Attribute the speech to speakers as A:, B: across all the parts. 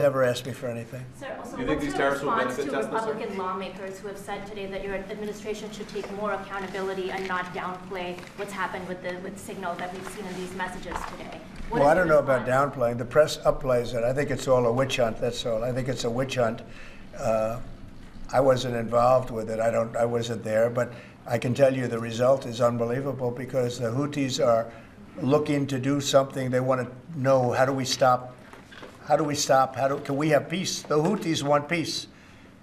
A: Never asked me for anything.
B: Sir, also,
C: Do you think
B: what's
C: these
B: your
C: tariffs will
B: response
C: benefit
B: to
C: Tesla, sir?
B: Republican lawmakers who have said today that your administration should take more accountability and not downplay what's happened with Signal that we've seen in these messages today? What
A: Well,
B: is
A: I don't
B: your
A: know about
B: response?
A: downplaying. The press upplays it. I think it's all a witch hunt. That's all. I think it's a witch hunt. I wasn't involved with it. I wasn't there, but I can tell you the result is unbelievable because the Houthis are looking to do something. They want to know, how do we stop? How do we stop? Can we have peace? The Houthis want peace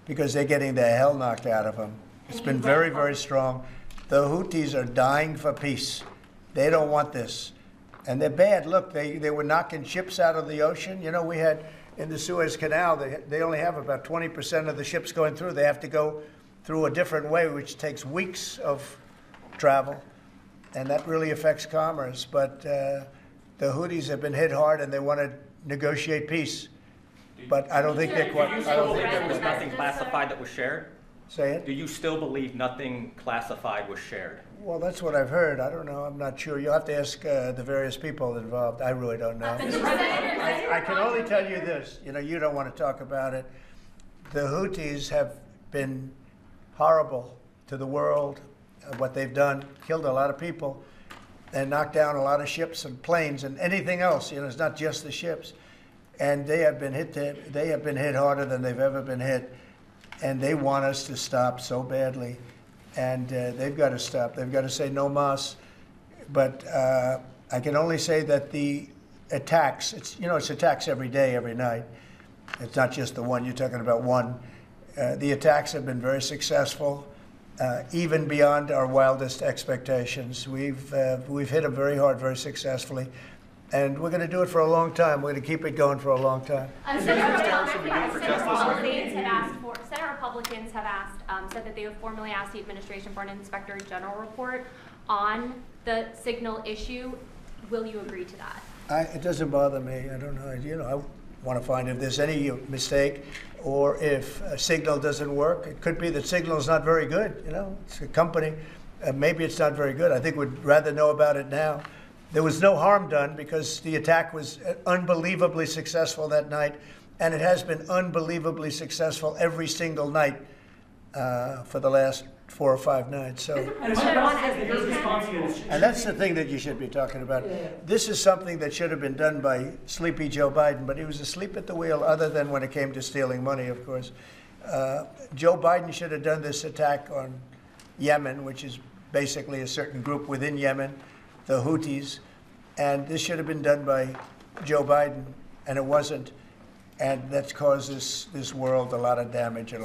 A: because they're getting the hell knocked out of them. It's been very, very strong. The Houthis are dying for peace. They don't want this. And they're bad. Look, they were knocking ships out of the ocean. You know, we had in the Suez Canal, they only have about 20% of the ships going through. They have to go through a different way, which takes weeks of travel. And that really affects commerce. But the Houthis have been hit hard, and they want to negotiate peace. But I don't think they're quite.
D: Do you still believe there was nothing classified that was shared?
A: Say it?
D: Do you still believe nothing classified was shared?
A: Well, that's what I've heard. I don't know. I'm not sure. You'll have to ask the various people involved. I really don't know. I can only tell you this. You know, you don't want to talk about it. The Houthis have been horrible to the world. What they've done, killed a lot of people, and knocked down a lot of ships and planes and anything else. You know, it's not just the ships. And they have been hit. They have been hit harder than they've ever been hit. And they want us to stop so badly. And they've got to stop. They've got to say no mas. But I can only say that the attacks, it's attacks every day, every night. It's not just the one. You're talking about one. The attacks have been very successful, even beyond our wildest expectations. We've hit them very hard, very successfly. And we're going to do it for a long time. We're going to keep it going for a long time.
E: Senate Republicans have asked, said that they have formally asked the administration for an Inspector General report on the Signal issue. Will you agree to that?
A: It doesn't bother me. I don't know. I want to find if there's any mistake or if Signal doesn't work. It could be that Signal is not very good. You know, it's a company. Maybe it's not very good. I think we'd rather know about it now. There was no harm done because the attack was unbelievably successful that night, and it has been unbelievably successful every single night for the last 4 or 5 nights. So,
F: And
A: that's the thing that you should be talking about. This is something that should have been done by sleepy Joe Biden, but he was asleep at the wheel, other than when it came to stealing money, of course. Joe Biden should have done this attack on Yemen, which is basically a certain group within Yemen, the Houthis, and this should have been done by Joe Biden, and it wasn't, and that's caused this world a lot of damage.